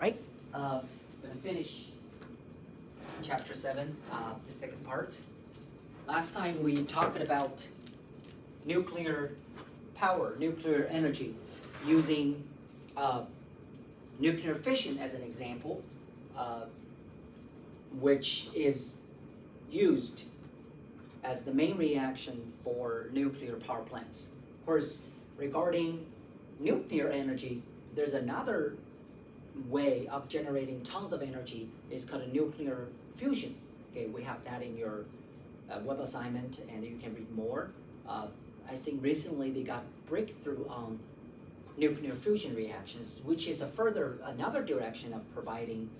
right? I'm going to finish chapter 7, the second part. Last time we talked about nuclear power, nuclear energy, using nuclear fission as an example, which is used as the main reaction for nuclear power plants. Of course, regarding nuclear energy, there's another way of generating tons of energy. It's called nuclear fusion. Okay, we have that in your web assignment, and you can read more. I think recently they got breakthrough on nuclear fusion reactions, which is another direction of providing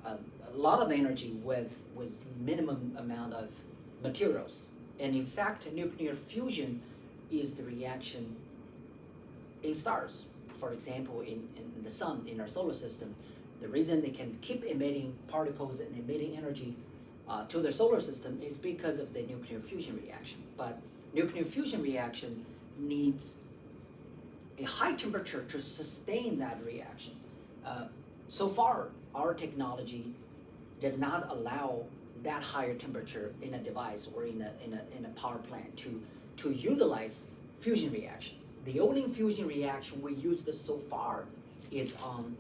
a lot of energy with minimum amount of materials. And in fact, nuclear fusion is the reaction in stars. For example, in the sun, in our solar system, the reason they can keep emitting particles and emitting energy to their solar system is because of the nuclear fusion reaction. But nuclear fusion reaction needs a high temperature to sustain that reaction. So far, our technology does not allow that higher temperature in a device or in a power plant to utilize fusion reaction. The only fusion reaction we used so far is on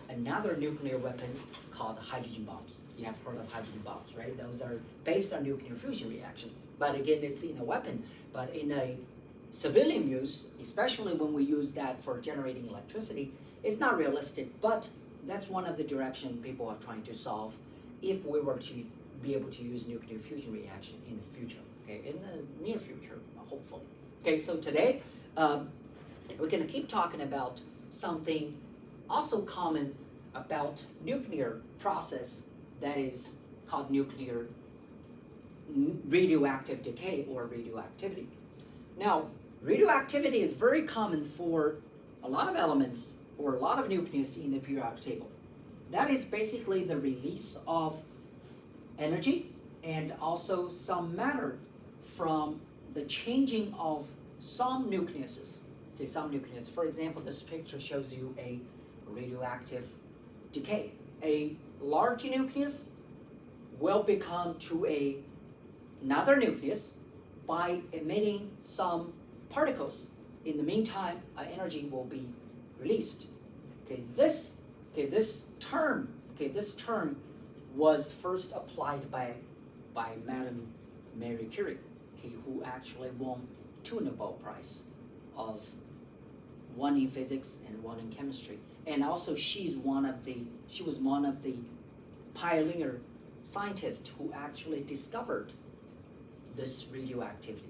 another nuclear weapon called hydrogen bombs. You have heard of hydrogen bombs, right? Those are based on nuclear fusion reaction. But again, it's in a weapon. But in a civilian use, especially when we use that for generating electricity, it's not realistic. But that's one of the directions people are trying to solve if we were to be able to use nuclear fusion reaction in the future, okay, in the near future, hopefully. Okay, so today, we're gonna keep talking about something also common about nuclear process that is called nuclear radioactive decay or radioactivity. Now, radioactivity is very common for a lot of elements or a lot of nucleus in the periodic table. That is basically the release of energy and also some matter from the changing of some nucleuses. Okay, some nucleus. For example, this picture shows you a radioactive decay. A large nucleus will become to another nucleus by emitting some particles. In the meantime, energy will be released. Okay, this term was first applied by Madame Marie Curie, okay, who actually won 2 Nobel Prize, of one in physics and one in chemistry. And also she was one of the pioneer scientists who actually discovered this radioactivity.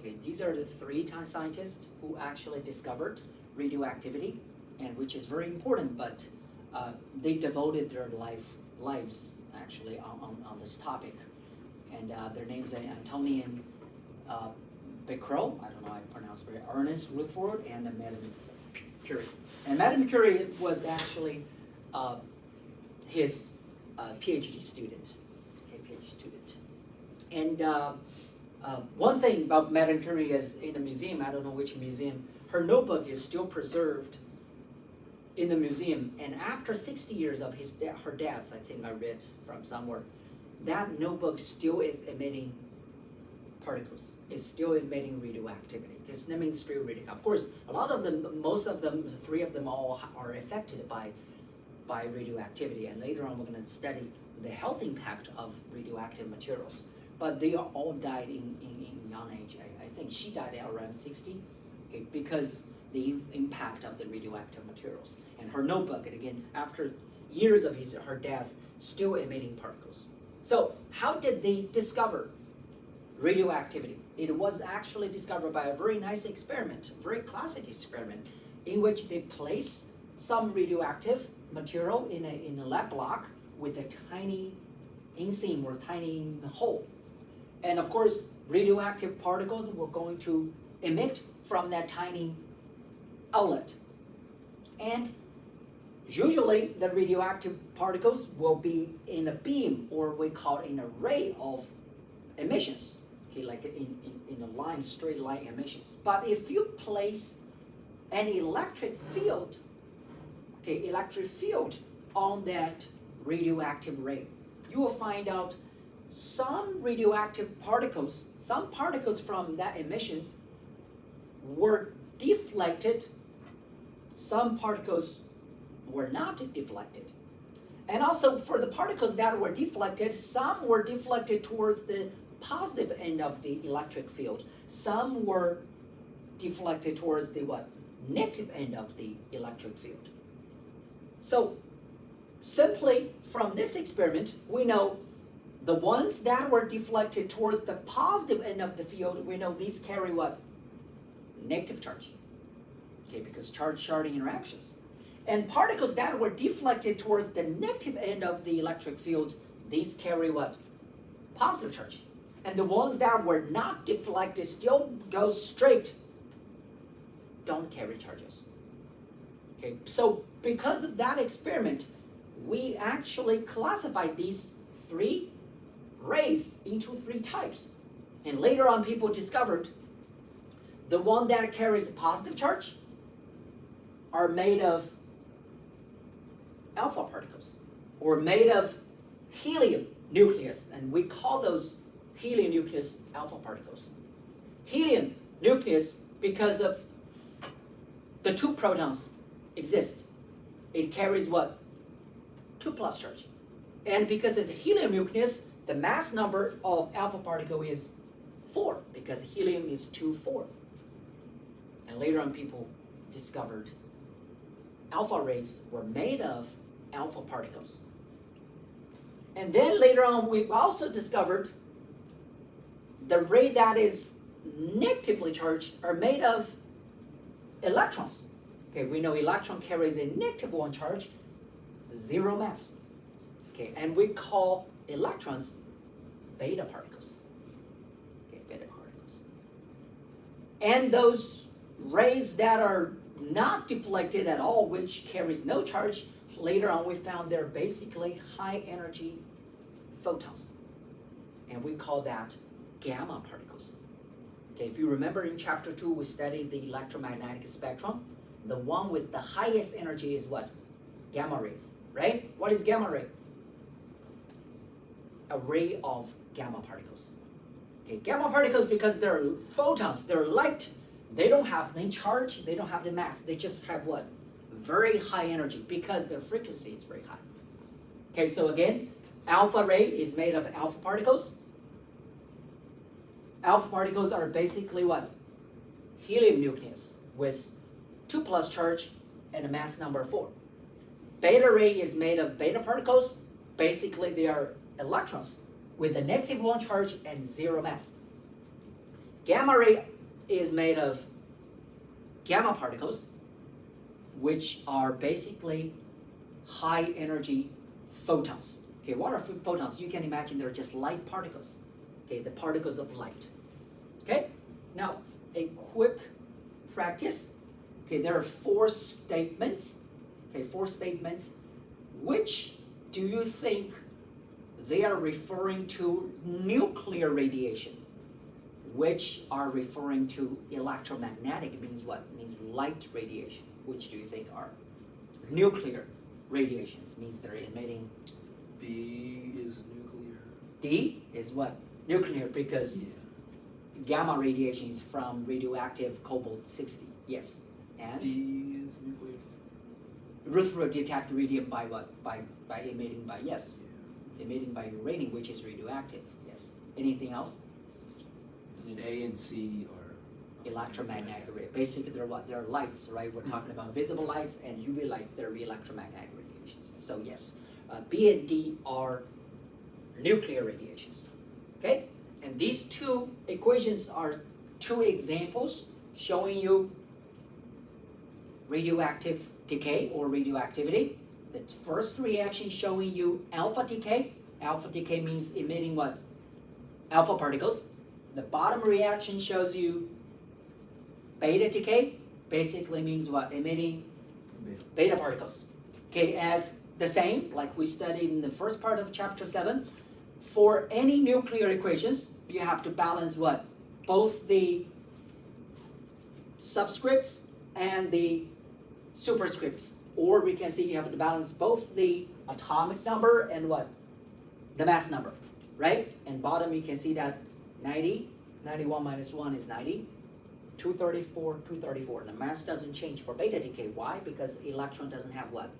Okay, these are the 3 scientists who actually discovered radioactivity, and which is very important, but they devoted their lives actually on this topic. And their names are Antonian Becquerel, I don't know how I pronounce it, Ernest Rutherford, and Madame Curie. And Madame Curie was actually his PhD student. Okay, PhD student. And one thing about Madame Curie is in the museum, I don't know which museum, her notebook is still preserved in the museum, and after 60 years of her death, I think I read from somewhere, that notebook still is emitting particles. It's still emitting radioactivity. That means still radioactive. Of course, a lot of them, most of them, 3 of them all are affected by radioactivity, and later on we're going to study the health impact of radioactive materials. But they are all died in young age. I think she died at around 60, okay, because the impact of the radioactive materials. And her notebook, and again, after years of her death, still emitting particles. So how did they discover radioactivity? It was actually discovered by a very nice experiment, very classic experiment, in which they place some radioactive material in a lab block with a tiny inseam or tiny hole. And of course, radioactive particles were going to emit from that tiny outlet. And usually the radioactive particles will be in a beam, or we call it an array of emissions, okay, like in a line, straight line emissions. But if you place an electric field okay, electric field on that radioactive ray. You will find out some radioactive particles, some particles from that emission were deflected, some particles were not deflected. And also for the particles that were deflected, some were deflected towards the positive end of the electric field. Some were deflected towards the what? Negative end of the electric field. So simply from this experiment, we know the ones that were deflected towards the positive end of the field, we know these carry what? Negative charge. Okay, because charge-sharding interactions. And particles that were deflected towards the negative end of the electric field, these carry what? Positive charge. And the ones that were not deflected still go straight, don't carry charges. Okay, so because of that experiment, we actually classified these three rays into three types. And later on, people discovered the one that carries a positive charge are made of alpha particles, or made of helium nucleus, and we call those helium nucleus alpha particles. Helium nucleus, because of the two protons exist, it carries what? 2 plus charge. And because it's a helium nucleus, the mass number of alpha particle is 4, because helium is 2, 4. And later on, people discovered alpha rays were made of alpha particles. And then later on, we also discovered the ray that is negatively charged are made of electrons. Okay, we know electron carries a negative 1 charge, 0 mass. Okay, and we call electrons beta particles. Okay, beta particles. And those rays that are not deflected at all, which carries no charge, later on we found they're basically high energy photons. And we call that gamma particles. Okay, if you remember in chapter 2, we studied the electromagnetic spectrum. The one with the highest energy is what? Gamma rays, right? What is gamma ray? A ray of gamma particles. Okay, gamma particles, because they're photons, they're light, they don't have any charge, they don't have the mass, they just have what? Very high energy, because their frequency is very high. Okay, so again, alpha ray is made of alpha particles. Alpha particles are basically what? Helium nucleus with 2 plus charge and a mass number 4. Beta ray is made of beta particles. Basically, they are electrons with a negative 1 charge and 0 mass. Gamma ray is made of gamma particles, which are basically high energy photons. Okay, what are photons? You can imagine they're just light particles. Okay, the particles of light. Okay, now a quick practice. Okay, there are 4 statements. Okay, 4 statements. Which do you think they are referring to nuclear radiation? Which are referring to electromagnetic? It means what? It means light radiation. Which do you think are nuclear radiations? Means they're emitting. B is nuclear. D is what? Nuclear, because Yeah. gamma radiation is from radioactive cobalt-60. Yes. And D is nuclear. Ruth will detect radium by what? By emitting by, yes. Yeah. Emitting by uranium, which is radioactive. Yes. Anything else? And then A and C are Electromagnetic ray. Basically, they're what? They're lights, right? We're talking about visible lights and UV lights. They're electromagnetic radiations. So yes, B and D are nuclear radiations. Okay? And these 2 equations are 2 examples showing you radioactive decay or radioactivity. The first reaction showing you alpha decay. Alpha decay means emitting what? Alpha particles. The bottom reaction shows you beta decay. Basically means what? Emitting beta particles. Okay, as the same, like we studied in the first part of chapter 7, for any nuclear equations, you have to balance what? Both the subscripts and the superscripts. or we can see you have to balance both the atomic number and what? The mass number, right? And bottom you can see that 90, 91 minus 1 is 90, 234, 234. The mass doesn't change for beta decay. Why? Because electron doesn't have what?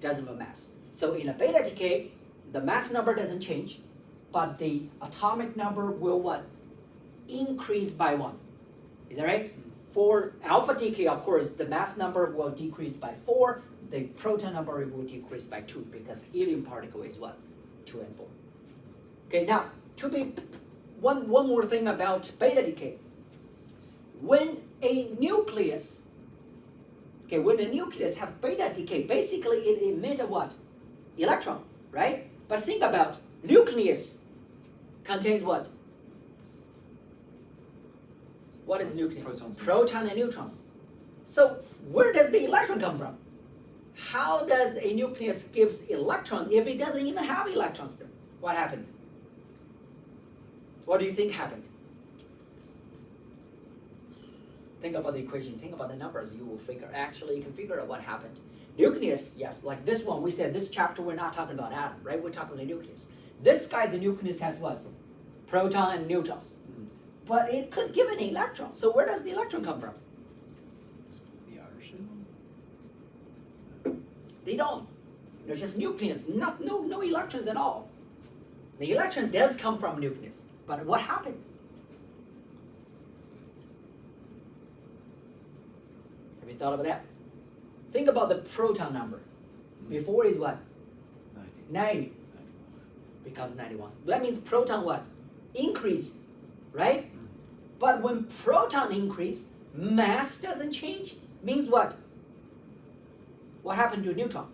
Doesn't have a mass. So in a beta decay, the mass number doesn't change, but the atomic number will what? Increase by 1. Is that right? For alpha decay, of course, the mass number will decrease by 4, the proton number will decrease by 2 because helium particle is what? 2 and 4. Okay, now, one more thing about beta decay. When a nucleus has beta decay, basically it emits a what? Electron, right? But think about nucleus contains what? What is nucleus? Protons. Protons and neutrons. So where does the electron come from? How does a nucleus gives electron if it doesn't even have electrons there? What happened? What do you think happened? Think about the equation, think about the numbers, you will figure, actually you can figure out what happened. Nucleus, yes, like this one, we said this chapter we're not talking about atom, right? We're talking about the nucleus. This guy, the nucleus has what? Proton and neutrons. But it could give an electron. So where does the electron come from? The outer shell? They don't. They're just nucleus, no electrons at all. The electron does come from nucleus. But what happened? Have you thought about that? Think about the proton number. Before is what? 90. Becomes 91. That means proton what? Increased, right? But when proton increase, mass doesn't change. Means what? What happened to a neutron?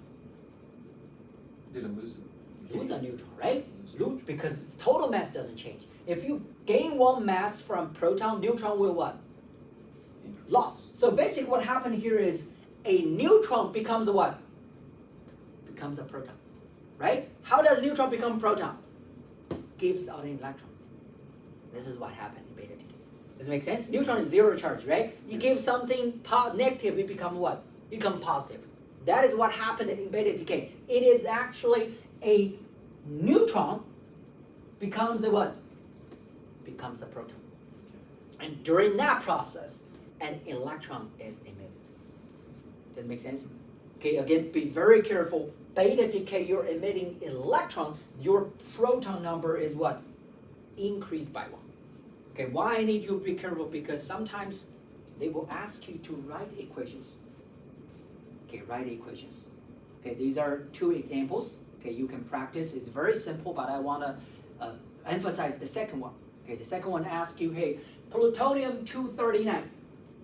Didn't lose it. Lose a neutron, right? Lose, because total mass doesn't change. If you gain one mass from proton, neutron will what? Lost. So basically what happened here is a neutron becomes a what? Becomes a proton, right? How does neutron become a proton? Gives out an electron. This is what happened in beta decay. Does it make sense? Neutron is zero charge, right? You give something negative, it becomes what? It becomes positive. That is what happened in beta decay. It is actually a neutron becomes a what? Becomes a proton. And during that process, an electron is emitted. Does it make sense? Okay, again, be very careful. Beta decay, you're emitting electron, your proton number is what? Increased by 1. Okay, why I need you to be careful? Because sometimes they will ask you to write equations. Okay, write equations. Okay, these are 2 examples. Okay, you can practice. It's very simple, but I want to emphasize the second one. Okay, the second one asks you, hey, plutonium-239.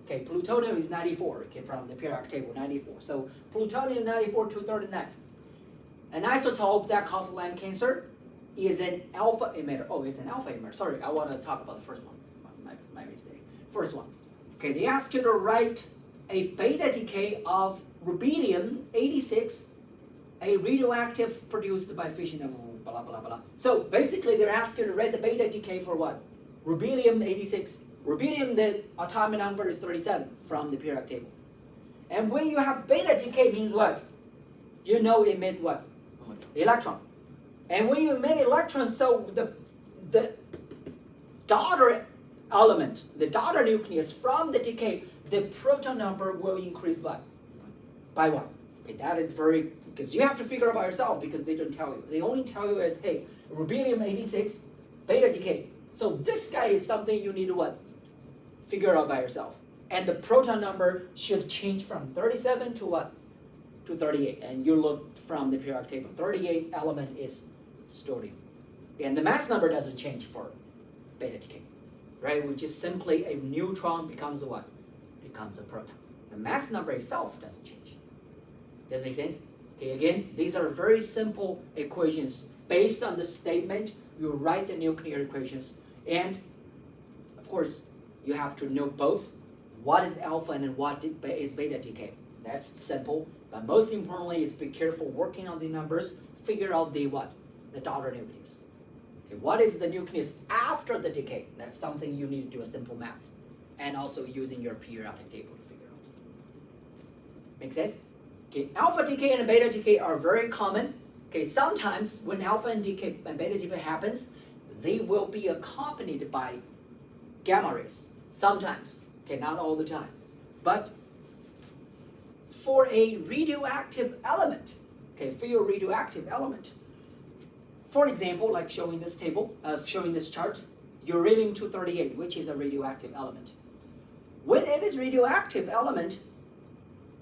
Okay, plutonium is 94, okay, from the periodic table, 94. So plutonium 94-239. An isotope that causes lung cancer is an alpha emitter. Oh, it's an alpha emitter. Sorry, I want to talk about the first one. My mistake. First one. Okay, they ask you to write a beta decay of rubidium-86, a radioactive produced by fission of blah, blah, blah. So basically they're asking you to write the beta decay for what? Rubidium-86. Rubidium, the atomic number is 37 from the periodic table. And when you have beta decay means what? You know emit what? Electron. And when you emit electrons, so the daughter element, the daughter nucleus from the decay, the proton number will increase by 1. Okay, that is very, because you have to figure out by yourself because they don't tell you. They only tell you as, hey, rubidium-86, beta decay. So this guy is something you need to what? Figure out by yourself. And the proton number should change from 37 to what? To 38. And you look from the periodic table. 38 element is strontium. And the mass number doesn't change for beta decay. Right? Which is simply a neutron becomes a what? Becomes a proton. The mass number itself doesn't change. Does that make sense? Okay, again, these are very simple equations. Based on the statement, you write the nuclear equations. And, of course, you have to know both what is alpha and what is beta decay. That's simple. But most importantly is be careful working on the numbers. Figure out the what? The daughter nucleus. Okay, what is the nucleus after the decay? That's something you need to do a simple math. And also using your periodic table to figure out. Make sense? Okay, alpha decay and beta decay are very common. Okay, sometimes when alpha and decay and beta decay happens, they will be accompanied by gamma rays. Sometimes, okay, not all the time. But for a radioactive element, okay, for your radioactive element, for example, like showing this table, showing this chart, uranium-238, which is a radioactive element. When it is radioactive element,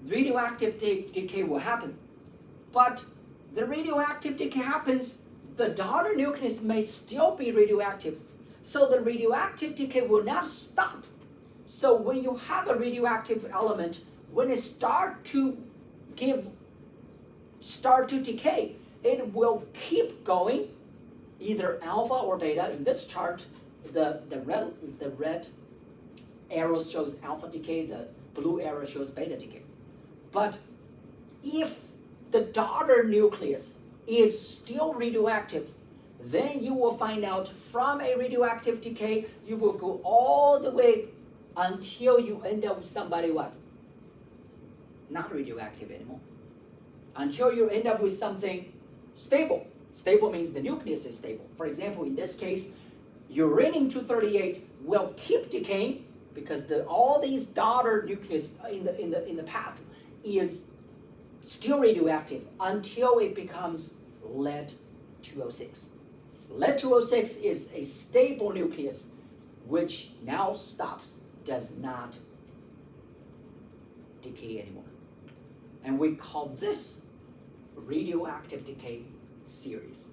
radioactive decay will happen. But the radioactive decay happens, the daughter nucleus may still be radioactive. So the radioactive decay will not stop. So when you have a radioactive element, when it start to decay, it will keep going, either alpha or beta. In this chart, the red arrow shows alpha decay, the blue arrow shows beta decay. But if the daughter nucleus is still radioactive, then you will find out from a radioactive decay, you will go all the way until you end up with somebody what? Not radioactive anymore. Until you end up with something stable. Stable means the nucleus is stable. For example, in this case, uranium-238 will keep decaying because all these daughter nucleus in the path is still radioactive until it becomes lead-206. Lead-206 is a stable nucleus which now stops, does not decay anymore. And we call this radioactive decay series.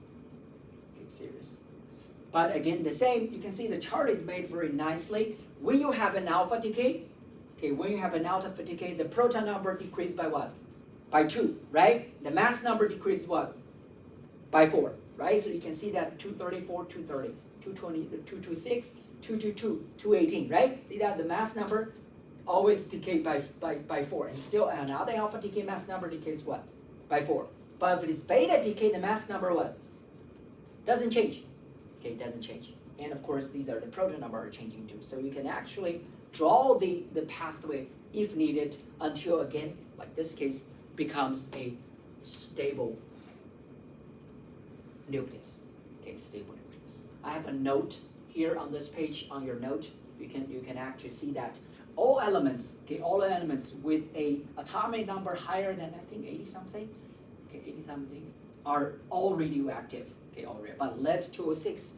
Okay, series. But again, the same, you can see the chart is made very nicely. When you have an alpha decay, okay, when you have an alpha decay, the proton number decreased by what? By 2, right? The mass number decreased what? By 4, right? So you can see that 234, 230, 220, 226, 222, 218, right? See that the mass number always decay by 4, and still another alpha decay mass number decays what? By 4. But if it's beta decay, the mass number what? Doesn't change. Okay, it doesn't change. And of course, these are the proton number are changing too. So you can actually draw the pathway if needed until again, like this case, becomes a stable nucleus. Okay, stable nucleus. I have a note here on this page on your note. You can actually see that all elements, okay, all elements with a atomic number higher than I think 80 something, okay, 80 something, are all radioactive. Okay, all right. But lead-206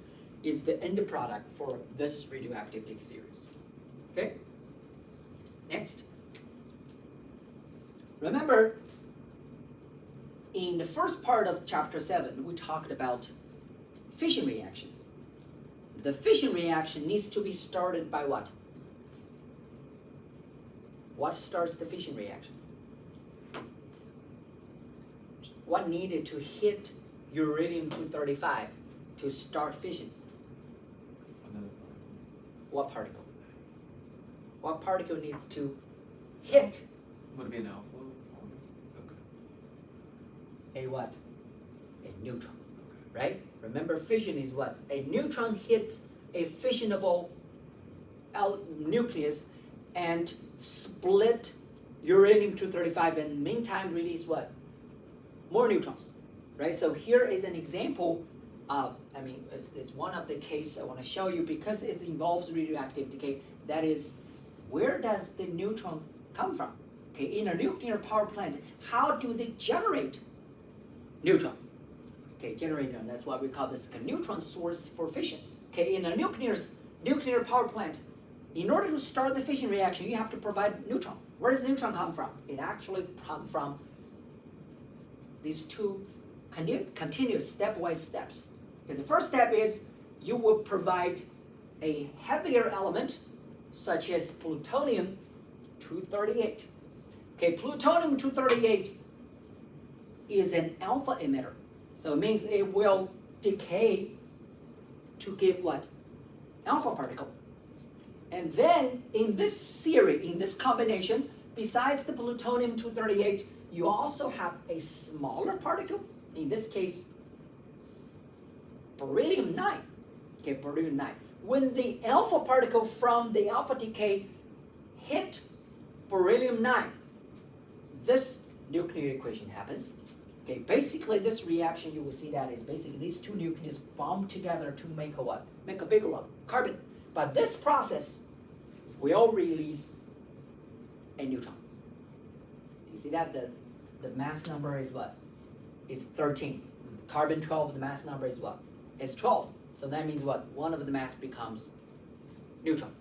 is the end product for this radioactive decay series. Okay. Next. Remember, in the first part of chapter 7, we talked about fission reaction. The fission reaction needs to be started by what? What starts the fission reaction? What needed to hit uranium-235 to start fission? What particle? What particle needs to hit? Would it be an alpha? Okay. A what? A neutron, right? Remember, fission is what? A neutron hits a fissionable nucleus and split uranium-235 and meantime release what? More neutrons, right? So here is an example. It's one of the cases I want to show you because it involves radioactive decay. That is, where does the neutron come from? Okay, in a nuclear power plant, how do they generate neutron? Okay, generate neutron. That's why we call this a neutron source for fission. Okay, in a nuclear power plant, in order to start the fission reaction, you have to provide neutron. Where does neutron come from? It actually comes from these two continuous stepwise steps. Okay, the first step is you will provide a heavier element, such as plutonium-238. Okay, plutonium-238 is an alpha emitter. So it means it will decay to give what? Alpha particle. And then in this series, in this combination, besides the plutonium-238, you also have a smaller particle, in this case, beryllium-9. Okay, beryllium-9. When the alpha particle from the alpha decay hit beryllium-9, this nuclear equation happens. Okay, basically this reaction, you will see that is basically these two nucleus bond together to make a what? Make a bigger one, carbon. But this process will release a neutron. You see that the mass number is what? It's 13. Carbon 12, the mass number is what? It's 12. So that means what? One of the mass becomes neutron.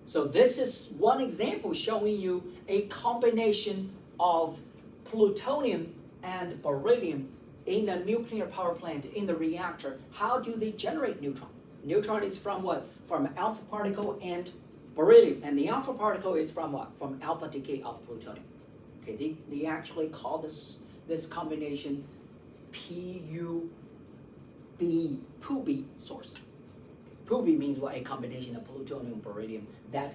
So this is one example showing you a combination of plutonium and beryllium in a nuclear power plant, in the reactor. How do they generate neutron? Neutron is from what? From alpha particle and beryllium. And the alpha particle is from what? From alpha decay of plutonium. Okay, they actually call this combination PUB source. PUB means what? A combination of plutonium and beryllium that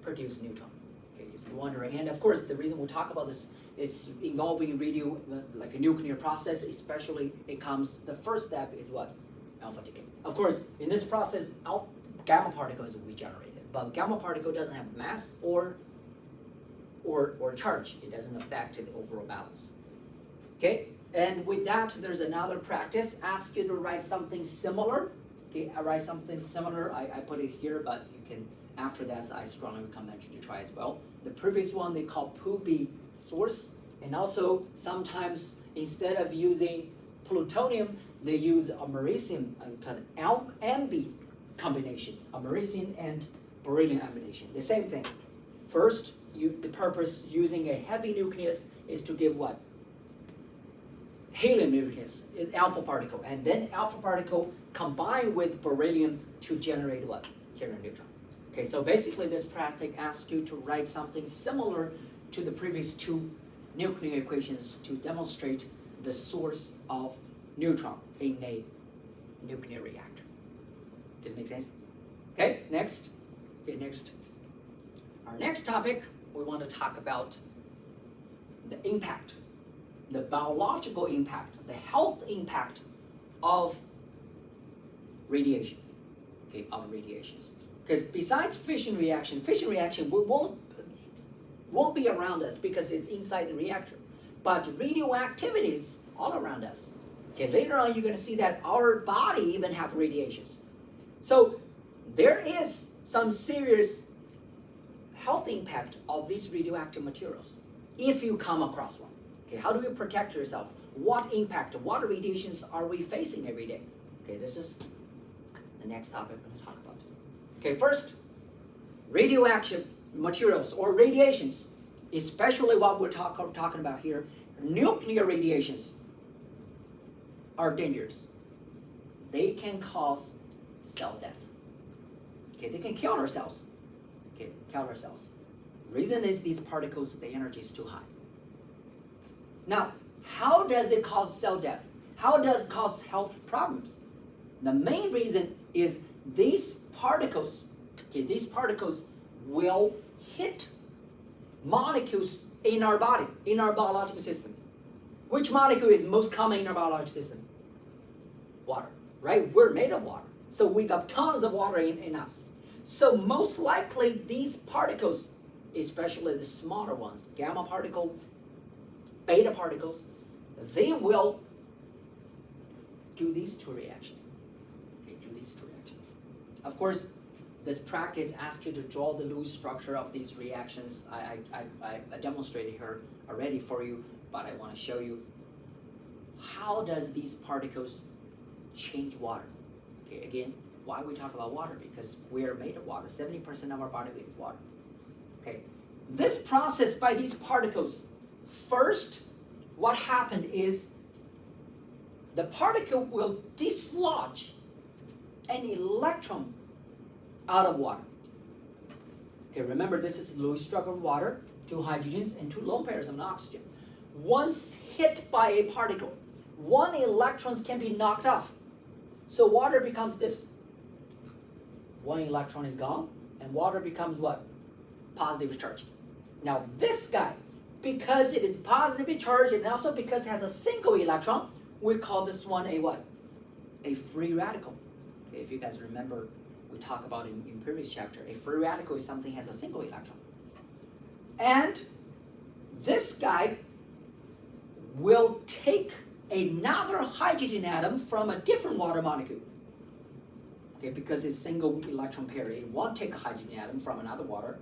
produce neutron. Okay, if you're wondering. And of course, the reason we talk about this is involving radio, like a nuclear process, especially the first step is what? Alpha decay. Of course, in this process, gamma particles will be generated, but gamma particle doesn't have mass or charge. It doesn't affect the overall balance. Okay, and with that, there's another practice. Ask you to write something similar. Okay, I write something similar. I put it here, but you can, after that, I strongly recommend you to try as well. The previous one they call PUB source, and also sometimes instead of using plutonium, they use americium, kind of Amb combination, americium and beryllium combination. The same thing. First, the purpose using a heavy nucleus is to give what? Helium nucleus, alpha particle, and then alpha particle combined with beryllium to generate what? Generate neutron. Okay, so basically this practice asks you to write something similar to the previous two nuclear equations to demonstrate the source of neutron in a nuclear reactor. Does it make sense? Okay, next. Okay, next. Our next topic, we want to talk about the impact, the biological impact, the health impact of radiation, okay, of radiations. Because besides fission reaction won't be around us because it's inside the reactor. But radioactivity is all around us. Okay, later on you're going to see that our body even have radiations. So there is some serious health impact of these radioactive materials if you come across one. Okay, how do you protect yourself? What impact, what radiations are we facing every day? Okay, this is the next topic we're going to talk about. Okay, first, radioactive materials or radiations, especially what we're talking about here, nuclear radiations are dangerous. They can cause cell death. Okay, they can kill our cells. Okay, kill our cells. Reason is these particles, the energy is too high. Now, how does it cause cell death? How does it cause health problems? The main reason is these particles will hit molecules in our body, in our biological system. Which molecule is most common in our biological system? Water, right? We're made of water. So we got tons of water in us. So most likely these particles, especially the smaller ones, gamma particle, beta particles, they will do these two reactions. Okay, do these two reactions. Of course, this practice asks you to draw the Lewis structure of these reactions. I demonstrated here already for you, but I want to show you how does these particles change water. Okay, again, why we talk about water? Because we are made of water. 70% of our body weight is water. Okay, this process by these particles, first, what happened is the particle will dislodge an electron out of water. Okay, remember this is Lewis structure of water, 2 hydrogens and 2 lone pairs of oxygen. Once hit by a particle, 1 electrons can be knocked off. So water becomes this. 1 electron is gone, and water becomes what? Positively charged. Now this guy, because it is positively charged and also because it has a single electron, we call this one a what? A free radical. Okay, if you guys remember, we talked about in previous chapter, a free radical is something that has a single electron. And this guy will take another hydrogen atom from a different water molecule. Okay, because it's single electron pair, it won't take a hydrogen atom from another water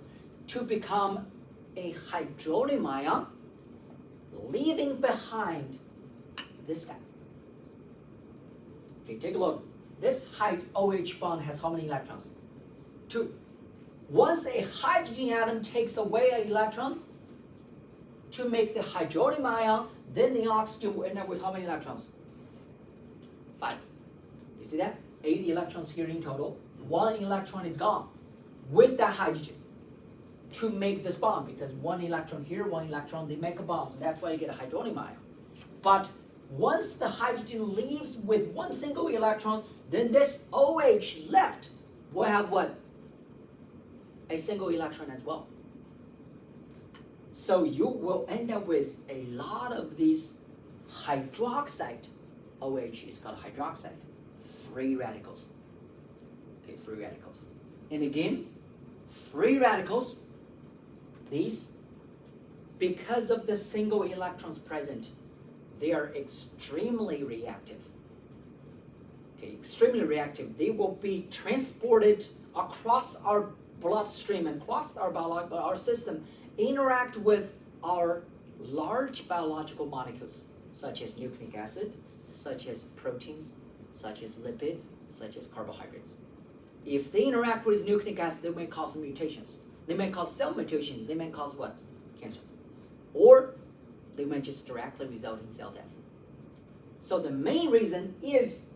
to become a hydronium ion, leaving behind this guy. Okay, take a look. This OH bond has how many electrons? 2. Once a hydrogen atom takes away an electron to make the hydronium ion, then the oxygen will end up with how many electrons? 5. You see that? 8 electrons here in total. 1 electron is gone with that hydrogen to make this bond, because 1 electron here, 1 electron, they make a bond. That's why you get a hydronium ion. But once the hydrogen leaves with 1 single electron, then this OH left will have what? A single electron as well. So you will end up with a lot of these hydroxide. OH is called hydroxide. Free radicals. Okay, free radicals. And again, free radicals, these, because of the single electrons present, they are extremely reactive. Okay, extremely reactive. They will be transported across our bloodstream and across our system, interact with our large biological molecules, such as nucleic acid, such as proteins, such as lipids, such as carbohydrates. If they interact with nucleic acid, they may cause mutations. They may cause cell mutations. They may cause what? Cancer. Or they may just directly result in cell death. So the main reason is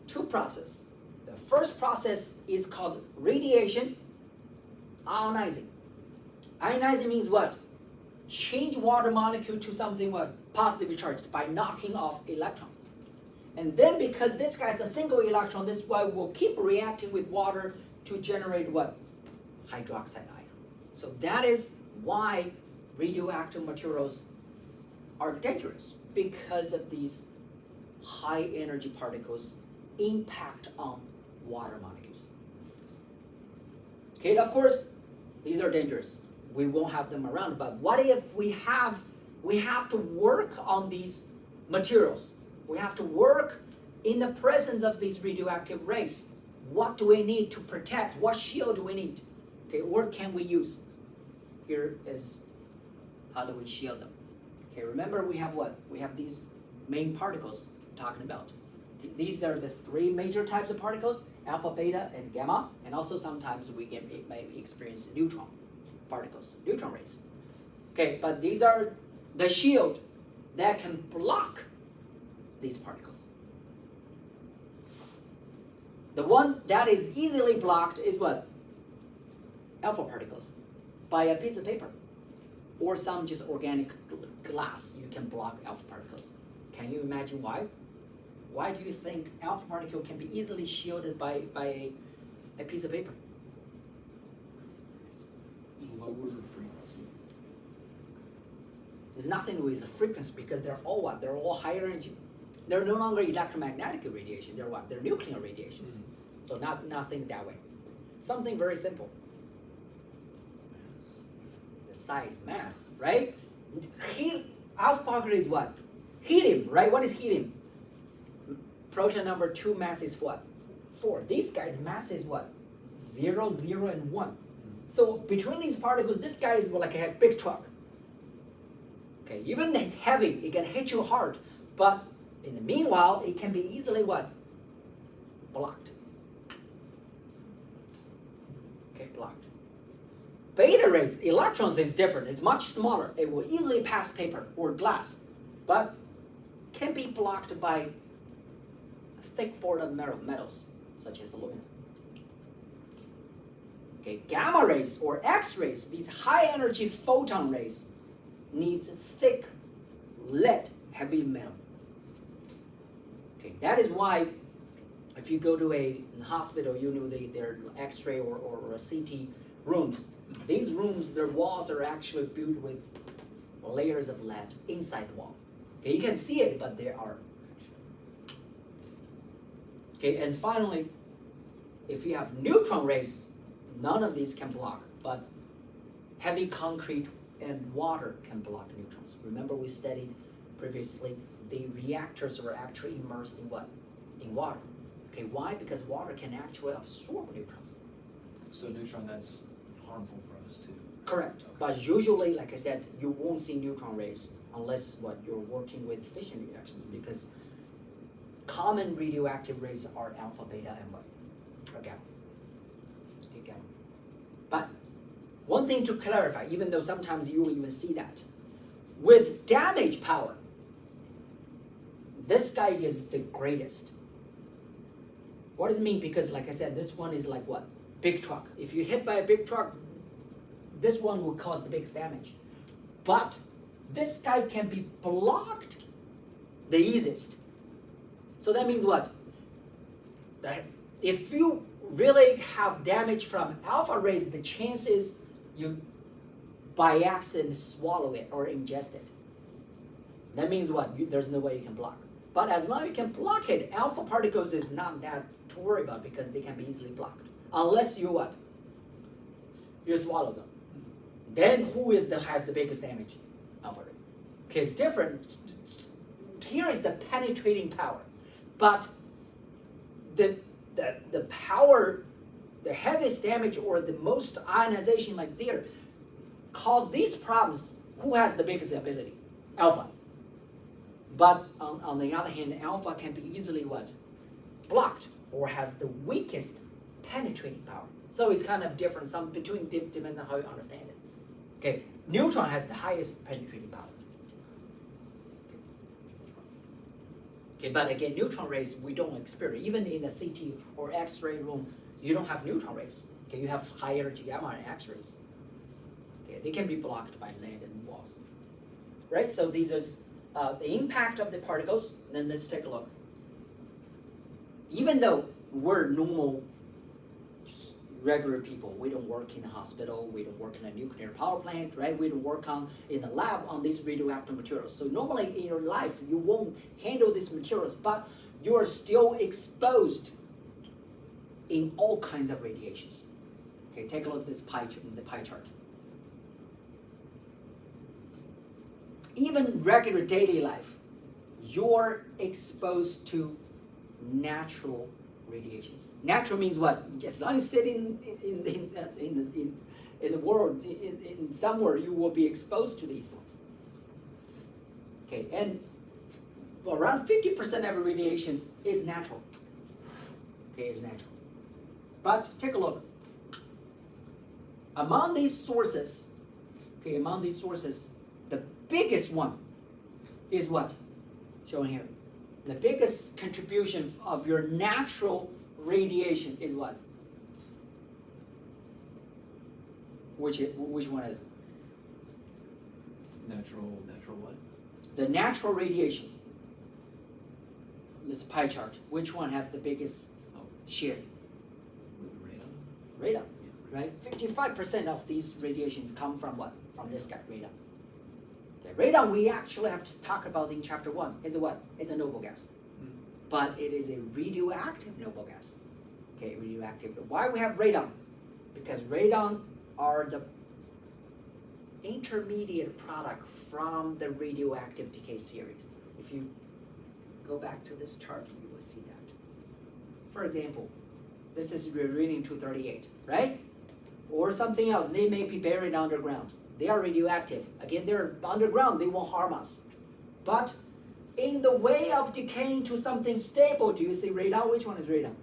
2 processes. The first process is called radiation, ionizing. Ionizing means what? Change water molecule to something what? Positively charged by knocking off electron. And then because this guy's a single electron, this guy will keep reacting with water to generate what? Hydroxide ion. So that is why radioactive materials are dangerous, because of these high energy particles impact on water molecules. Okay, of course, these are dangerous. We won't have them around, but what if we have to work on these materials. We have to work in the presence of these radioactive rays. What do we need to protect? What shield do we need? Okay, what can we use? Here is how do we shield them. Okay, remember we have what? We have these main particles talking about. These are the 3 major types of particles, alpha, beta, and gamma, and also sometimes we may experience neutron particles, neutron rays. Okay, but these are the shield that can block these particles. The one that is easily blocked is what? Alpha particles by a piece of paper or some just organic glass. You can block alpha particles. Can you imagine why? Why do you think alpha particle can be easily shielded by a piece of paper? Lower frequency. There's nothing with the frequency, because they're all what? They're all higher energy. They're no longer electromagnetic radiation. They're what? They're nuclear radiations. Mm-hmm. So nothing that way. Something very simple. Mass. The size, mass, right? Alpha particle is what? Helium, right? What is helium? Proton number 2 mass is what? 4. These guys' mass is what? 0, 0, and 1. So between these particles, this guy is like a big truck. Okay, even it's heavy, it can hit you hard, but in the meanwhile, it can be easily what? Blocked. Okay, blocked. Beta rays, electrons is different. It's much smaller. It will easily pass paper or glass, but can be blocked by a thick board of metals, such as aluminum. Okay, gamma rays or X-rays, these high energy photon rays, need thick lead, heavy metal. Okay, that is why if you go to a hospital, you know their X-ray or CT rooms. These rooms, their walls are actually built with layers of lead inside the wall. Okay, you can see it, but there are. Okay, and finally, if you have neutron rays, none of these can block, but heavy concrete and water can block neutrons. Remember we studied previously, the reactors were actually immersed in what? In water. Okay, why? Because water can actually absorb neutrons. So neutron, that's harmful for us too. Correct. Okay. But usually, like I said, you won't see neutron rays unless what you're working with fission reactions, because common radioactive rays are alpha, beta, and what? Or gamma. Okay, gamma. But one thing to clarify, even though sometimes you will even see that, with damage power, this guy is the greatest. What does it mean? Because like I said, this one is like what? Big truck. If you hit by a big truck, this one will cause the biggest damage. But this guy can be blocked the easiest. So that means what? That if you really have damage from alpha rays, the chances you by accident swallow it or ingest it. That means what? There's no way you can block. But as long as you can block it, alpha particles is not that to worry about because they can be easily blocked. Unless you what? You swallow them. Then who has the biggest damage? Alpha ray. Okay, it's different. Here is the penetrating power. But the power, the heaviest damage or the most ionization like there, cause these problems, who has the biggest ability? Alpha. But on the other hand, alpha can be easily what? Blocked, or has the weakest penetrating power. So it's kind of different, depends on how you understand it. Okay, neutron has the highest penetrating power. Okay, but again, neutron rays we don't experience. Even in a CT or X-ray room, you don't have neutron rays. Okay, you have high energy gamma and X-rays. Okay, they can be blocked by lead and walls. Right, so these are the impact of the particles. Then let's take a look. Even though we're normal, regular people, we don't work in a hospital, we don't work in a nuclear power plant, right? We don't work in the lab on these radioactive materials. So normally in your life, you won't handle these materials, but you are still exposed in all kinds of radiations. Okay, take a look at this the pie chart. Even regular daily life, you're exposed to natural radiations. Natural means what? As long as you sit in the world, in somewhere, you will be exposed to these. Okay, and around 50% of radiation is natural. Okay, it's natural. But take a look. Among these sources, the biggest one is what? Shown here. The biggest contribution of your natural radiation is what? Which one is it? Natural what? The natural radiation. This pie chart. Which one has the biggest share? Radon. Radon. Right? 55% of these radiation come from what? From this guy, radon. Okay, radon we actually have to talk about in chapter 1. It's a what? It's a noble gas. But it is a radioactive noble gas. Okay, radioactive. Why we have radon? Because radon are the intermediate product from the radioactive decay series. If you go back to this chart, you will see that. For example, this is radium-238, right? Or something else. They may be buried underground. They are radioactive. Again, they're underground. They won't harm us. But in the way of decaying to something stable, do you see radon? Which one is radon?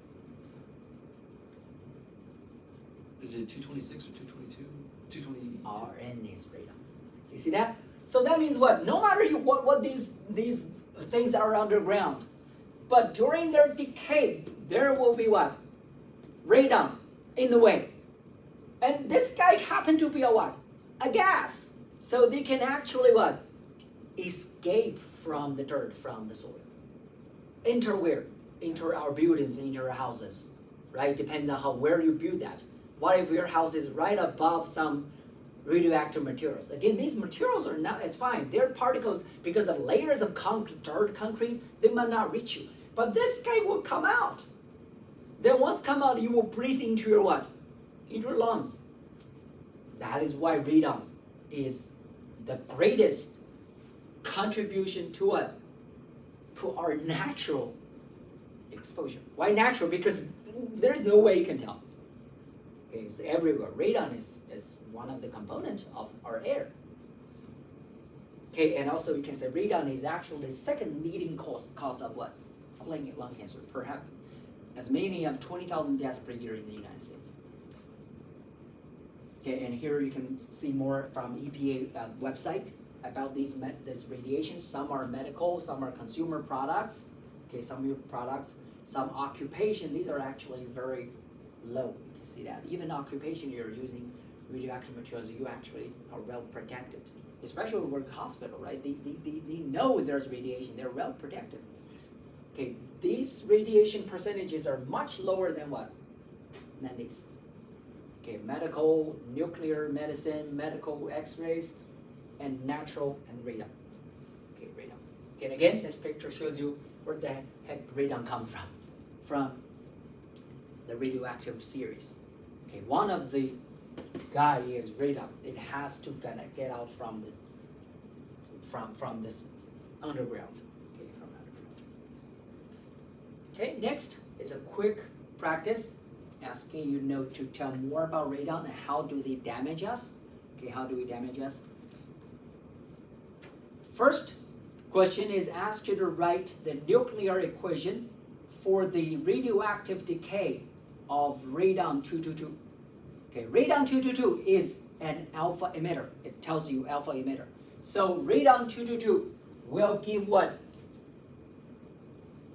Is it 226 or 222? 222. Rn is radon. You see that? So that means what? No matter what these things are underground, but during their decay, there will be what? Radon in the way. And this guy happened to be a what? A gas. So they can actually what? Escape from the dirt, from the soil. Enter where? Enter our buildings, enter our houses. Right? Depends on where you build that. What if your house is right above some radioactive materials? Again, these materials are not, it's fine. They're particles because of layers of concrete, they might not reach you. But this guy will come out. Then once come out, you will breathe into your what? Into your lungs. That is why radon is the greatest contribution to what? To our natural exposure. Why natural? Because there's no way you can tell. Okay, it's everywhere. Radon is one of the components of our air. Okay, and also you can say radon is actually the second leading cause of what? Of lung cancer, perhaps as many as 20,000 deaths per year in the United States. Okay, and here you can see more from EPA website about this radiation. Some are medical, some are consumer products. Okay, some products, some occupation. These are actually very low. You can see that even occupation you're using radioactive materials, you actually are well protected. Especially work hospital, right? They know there's radiation. They're well protected. Okay, these radiation percentages are much lower than what? Than these. Okay, medical, nuclear medicine, medical X-rays, and natural and radon. Okay, radon. Okay, and again, this picture shows you where the heck radon come from. From the radioactive series. Okay, one of the guy is radon. It has to kind of get out from this underground. Okay, from underground. Okay, next is a quick practice asking you to tell more about radon and how do they damage us. Okay, how do we damage us? First question is asked you to write the nuclear equation for the radioactive decay of radon-222. Okay, radon-222 is an alpha emitter. It tells you alpha emitter. So radon-222 will give what?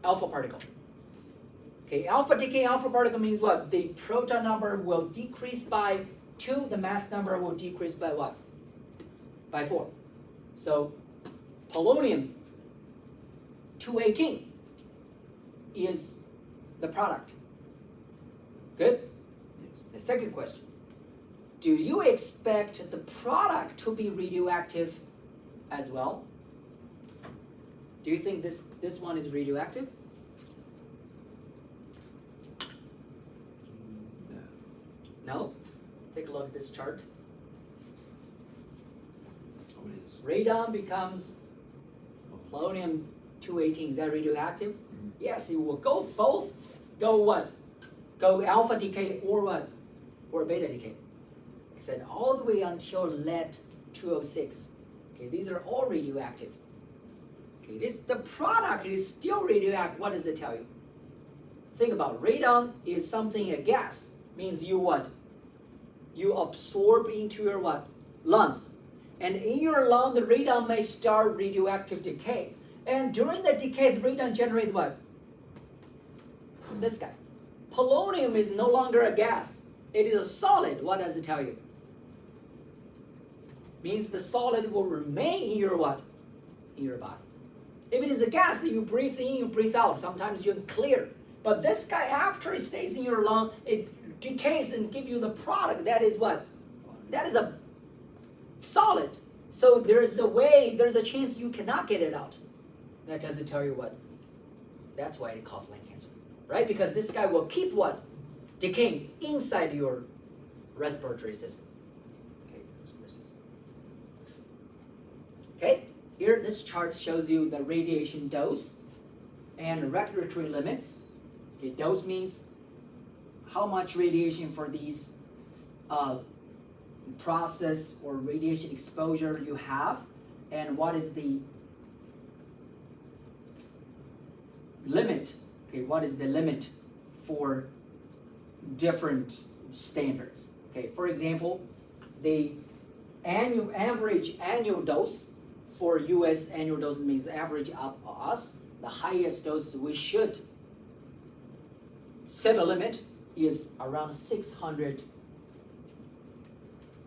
Alpha particle. Okay, alpha decay alpha particle means what? The proton number will decrease by 2, the mass number will decrease by what? By 4. So polonium-218 is the product. Good? Yes. The second question. Do you expect the product to be radioactive as well? Do you think this one is radioactive? No. No? Take a look at this chart. Oh, it is. Radon becomes polonium-218. Is that radioactive? Mm-hmm. Yes, it will go both. Go what? Go alpha decay or what? Or beta decay. I said all the way until lead-206. Okay, these are all radioactive. Okay, the product is still radioactive. What does it tell you? Think about radon is something, a gas. Means you what? You absorb into your what? Lungs. And in your lung, the radon may start radioactive decay. And during the decay, the radon generates what? This guy. Polonium is no longer a gas. It is a solid. What does it tell you? Means the solid will remain in your what? In your body. If it is a gas, you breathe in, you breathe out. Sometimes you're clear. But this guy, after it stays in your lung, it decays and gives you the product. That is what? That is a solid. So there's a chance you cannot get it out. That doesn't tell you what? That's why it causes lung cancer. Right? Because this guy will keep what? Decaying inside your respiratory system. Okay, respiratory system. Okay, here this chart shows you the radiation dose and regulatory limits. Okay, dose means how much radiation for these process or radiation exposure you have, and what is the limit. Okay, what is the limit for different standards? Okay, for example, the average annual dose for U.S. annual dose means average of us. The highest dose we should set a limit is around 600.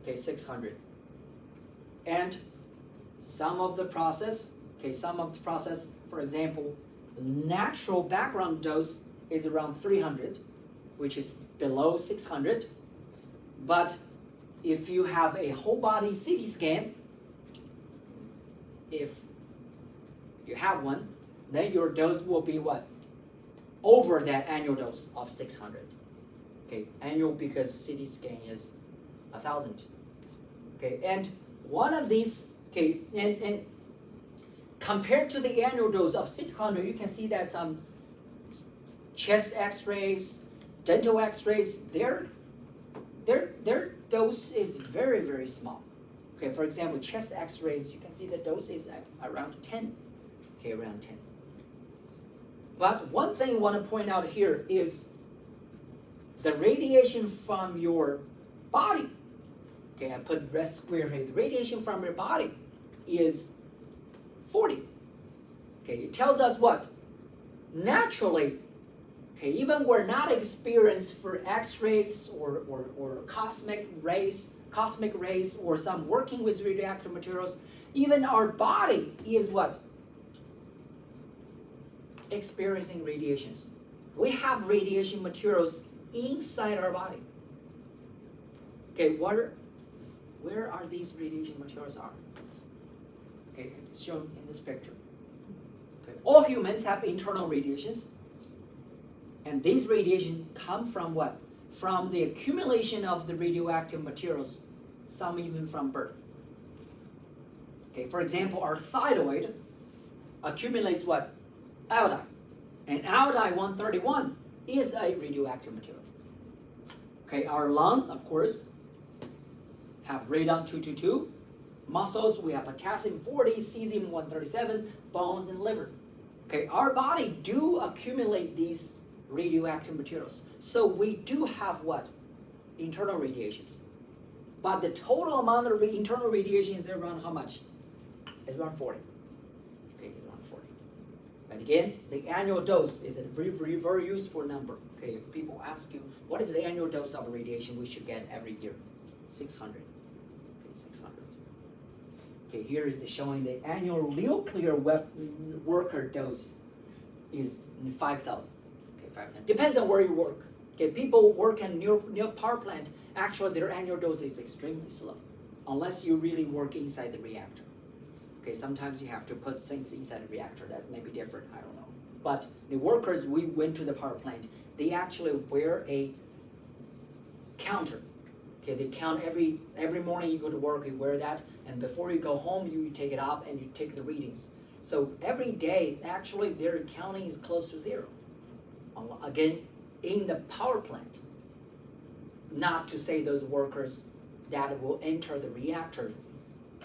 Okay, 600. And some of the process, for example, natural background dose is around 300, which is below 600. But if you have a whole body CT scan, if you have one, then your dose will be what? Over that annual dose of 600. Okay, annual because CT scan is 1,000. Okay, and one of these, okay, and compared to the annual dose of 600, you can see that some chest x-rays, dental x-rays, their dose is very, very small. Okay, for example, chest x-rays, you can see the dose is at around 10. Okay, around 10. But one thing I want to point out here is the radiation from your body. Okay, I put red square here. The radiation from your body is 40. Okay, it tells us what? Naturally, okay, even we're not experienced for X-rays or cosmic rays, or some working with radioactive materials, even our body is what? Experiencing radiations. We have radiation materials inside our body. Okay, where are these radiation materials are? Okay, it's shown in this picture. Okay, all humans have internal radiations, and these radiation come from what? From the accumulation of the radioactive materials, some even from birth. Okay, for example, our thyroid accumulates what? Iodine. And iodine-131 is a radioactive material. Okay, our lung, of course, have radon-222. Muscles, we have potassium-40, cesium-137, bones and liver. Okay, our body do accumulate these radioactive materials. So we do have what? Internal radiations. But the total amount of internal radiation is around how much? It's around 40. Okay, around 40. But again, the annual dose is a very, very, very useful number. Okay, if people ask you, what is the annual dose of radiation we should get every year? 600. Okay, 600. Okay, here is showing the annual nuclear worker dose is 5,000. Okay, 5,000. Depends on where you work. Okay, people work in near power plant. Actually, their annual dose is extremely slow, unless you really work inside the reactor. Okay, sometimes you have to put things inside the reactor. That may be different. I don't know. But the workers, we went to the power plant. They actually wear a counter. Okay, they count every morning you go to work, you wear that, and before you go home, you take it off and you take the readings. So every day, actually, their counting is close to zero. Again, in the power plant. Not to say those workers that will enter the reactor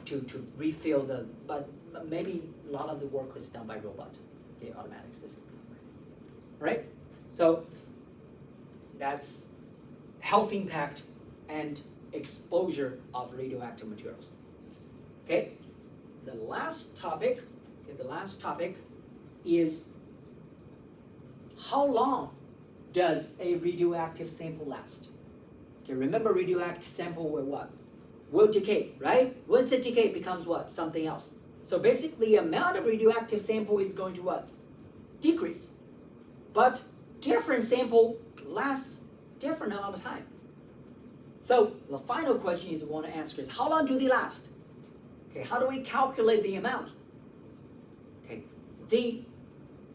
to refill but maybe a lot of the work is done by robot, okay, automatic system. Right? So that's health impact and exposure of radioactive materials. Okay? The last topic is how long does a radioactive sample last? Okay, remember radioactive sample will what? Will decay, right? Once it decay, it becomes what? Something else. So basically, the amount of radioactive sample is going to what? Decrease. But different sample lasts different amount of time. So the final question is I want to answer is, how long do they last? Okay, how do we calculate the amount? Okay, the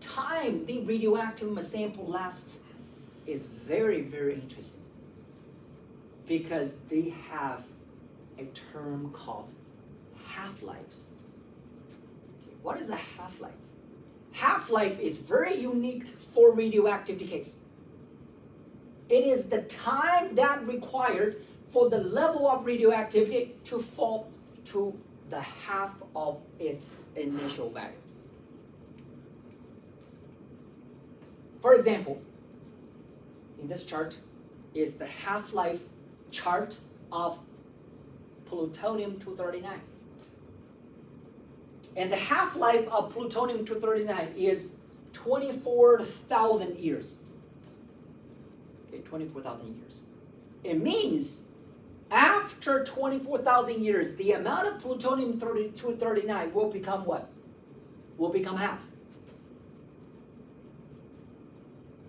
time the radioactive sample lasts is very, very interesting because they have a term called half-lives. Okay, what is a half-life? Half-life is very unique for radioactive decays. It is the time that required for the level of radioactivity to fall to the half of its initial value. For example, in this chart is the half-life chart of plutonium-239. And the half-life of plutonium-239 is 24,000 years. Okay, 24,000 years. It means after 24,000 years, the amount of plutonium-239 will become what? Will become half.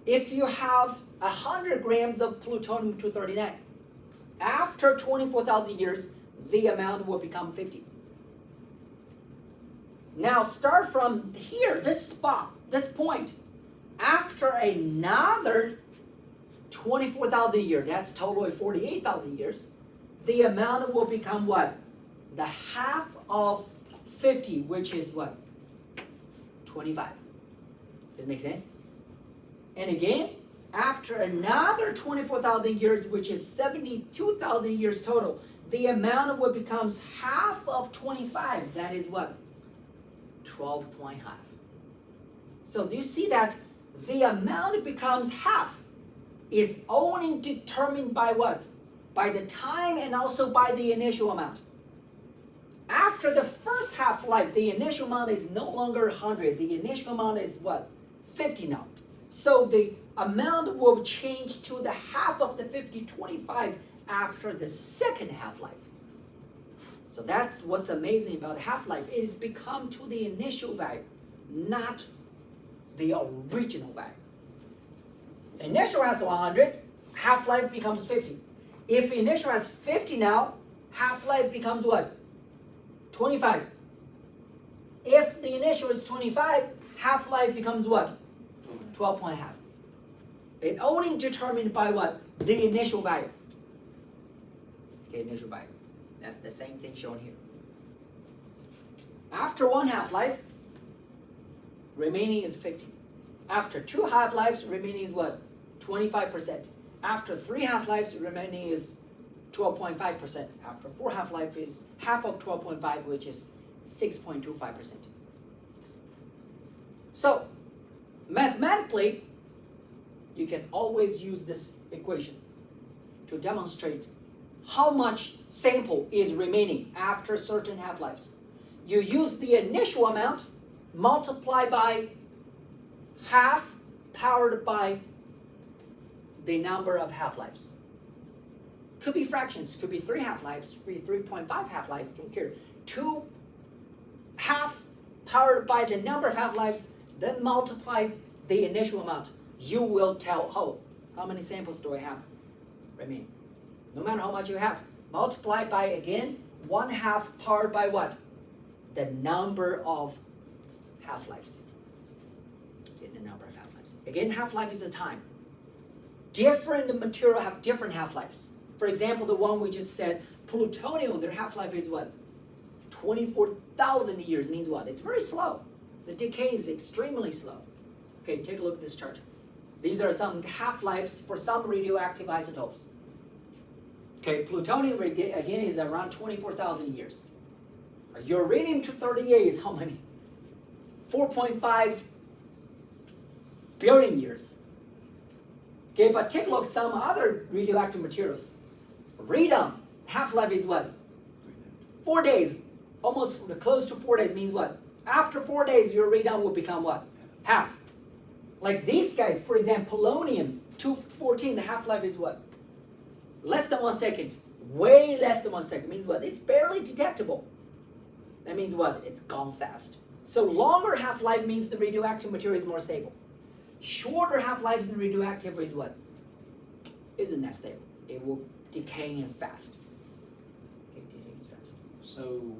If you have 100 grams of plutonium-239, after 24,000 years, the amount will become 50. Now start from here, this spot, this point. After another 24,000 years, that's totally 48,000 years, the amount will become what? The half of 50, which is what? 25. Does it make sense? And again, after another 24,000 years, which is 72,000 years total, the amount will becomes half of 25. That is what? 12.5. So do you see that the amount becomes half is only determined by what? By the time and also by the initial amount. After the first half-life, the initial amount is no longer 100. The initial amount is what? 50 now. So the amount will change to the half of the 50, 25 after the second half-life. So that's what's amazing about half-life. It has become to the initial value, not the original value. The initial has 100, half-life becomes 50. If initial has 50 now, half-life becomes what? 25. If the initial is 25, half-life becomes what? 12.5. It only determined by what? The initial value. Okay, initial value. That's the same thing shown here. After one half-life, remaining is 50. After two half-lives, remaining is what? 25%. After three half-lives, remaining is 12.5%. After four half-life is half of 12.5, which is 6.25%. So, mathematically, you can always use this equation to demonstrate how much sample is remaining after certain half-lives. You use the initial amount multiplied by half powered by the number of half-lives. Could be fractions, could be 3 half-lives, 3.5 half-lives, don't care. 2 half powered by the number of half-lives, then multiply the initial amount. You will tell, oh, how many samples do I have remaining? No matter how much you have, multiply by, again, 1 half powered by what? The number of half-lives. Okay, the number of half-lives. Again, half-life is a time. Different material have different half-lives. For example, the one we just said, plutonium, their half-life is what? 24,000 years means what? It's very slow. The decay is extremely slow. Okay, take a look at this chart. These are some half-lives for some radioactive isotopes. Okay, plutonium again is around 24,000 years. Uranium-238 is how many? 4.5 billion years. Okay, but take a look at some other radioactive materials. Radon, half-life is what? 4 days. Almost close to 4 days means what? After 4 days, your radon will become what? Half. Like these guys, for example, polonium-214, the half-life is what? Less than 1 second. Way less than 1 second. Means what? It's barely detectable. That means what? It's gone fast. So longer half-life means the radioactive material is more stable. Shorter half-lives in radioactive is what? Isn't that stable. It will decay fast. Okay, decaying fast. So,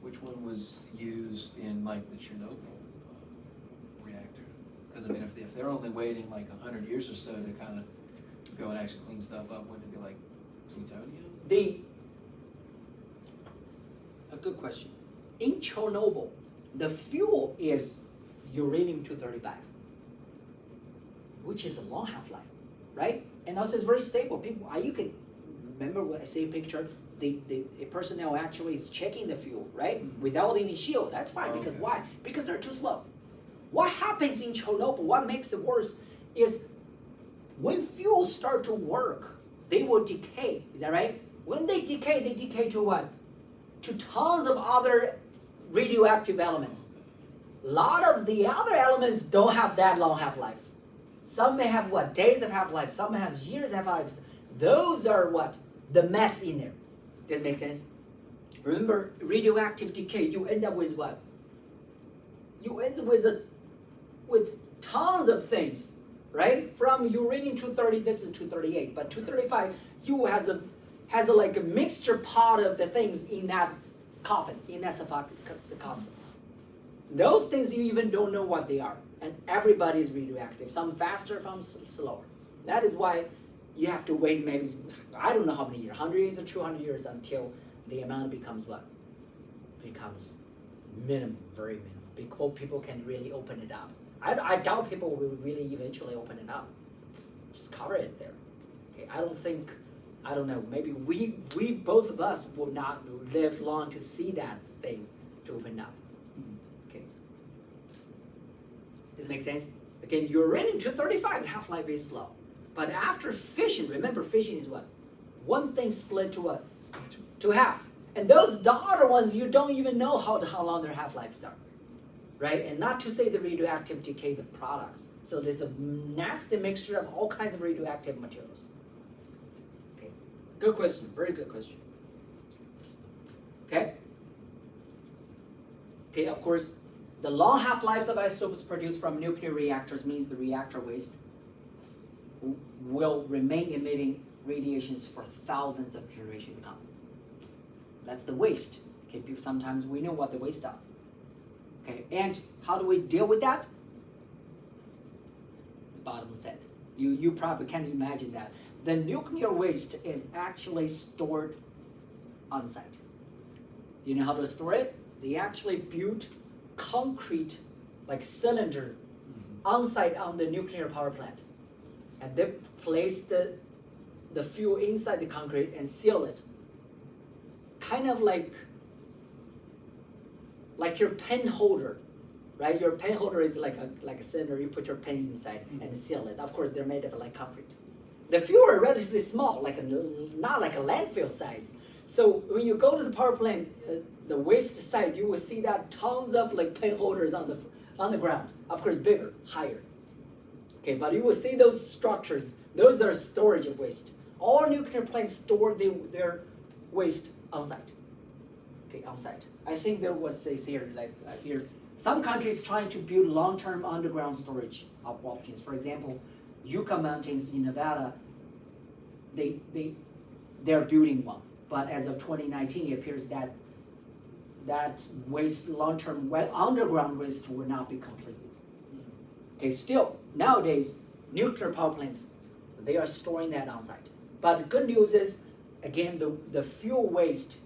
which one was used in like the Chernobyl reactor? Because I mean, if they're only waiting like 100 years or so to kind of go and actually clean stuff up, wouldn't it be like plutonium? A good question. In Chernobyl, the fuel is uranium-235, which is a long half-life, right? And also it's very stable. People, you can remember what I say picture. The personnel actually is checking the fuel, right? Mm-hmm. Without any shield. That's fine. Because why? Because they're too slow. What happens in Chernobyl? What makes it worse is when fuels start to work, they will decay. Is that right? When they decay to what? To tons of other radioactive elements. A lot of the other elements don't have that long half-lives. Some may have what? Days of half-life. Some has years of half-lives. Those are what? The mess in there. Does it make sense? Remember, radioactive decay, you end up with what? You end up with tons of things, right? From uranium-230, this is 238, but 235, you has a like a mixture pot of the things in that coffin, in that sarcophagus. Those things you even don't know what they are. And everybody is radioactive. Some faster, some slower. That is why you have to wait maybe, I don't know how many years, 100 years or 200 years until the amount becomes what? Becomes minimum, very minimum. before people can really open it up. I doubt people will really eventually open it up. Just cover it there. Okay, I don't know, maybe we both of us will not live long to see that thing to open up. Okay. Does it make sense? Again, uranium 235, the half-life is slow. But after fission, remember fission is what? One thing split to what? To half. And those the other ones, you don't even know how long their half-lives are. Right? And not to say the radioactive decay the products. So there's a nasty mixture of all kinds of radioactive materials. Okay. Good question. Very good question. Okay? Okay, of course, the long half-lives of isotopes produced from nuclear reactors means the reactor waste will remain emitting radiations for thousands of generations to come. That's the waste. Okay, people, sometimes we know what the waste are. Okay, and how do we deal with that? The bottom set. You probably can't imagine that. The nuclear waste is actually stored on site. You know how to store it? They actually built concrete, like cylinder, on site on the nuclear power plant. And they place the fuel inside the concrete and seal it. Kind of like your pen holder, right? Your pen holder is like a cylinder. You put your pen inside and seal it. Of course, they're made of like concrete. The fuel are relatively small, not like a landfill size. So when you go to the power plant, the waste site, you will see that tons of like pen holders on the ground. Of course, bigger, higher. Okay, but you will see those structures. Those are storage of waste. All nuclear plants store their waste on site. Okay, on site. I think there was here. Some countries trying to build long-term underground storage of options. For example, Yucca Mountains in Nevada. They're building one, but as of 2019, it appears that waste, long-term underground waste, will not be completed. Okay, still nowadays nuclear power plants, they are storing that on site. But the good news is, again, the fuel waste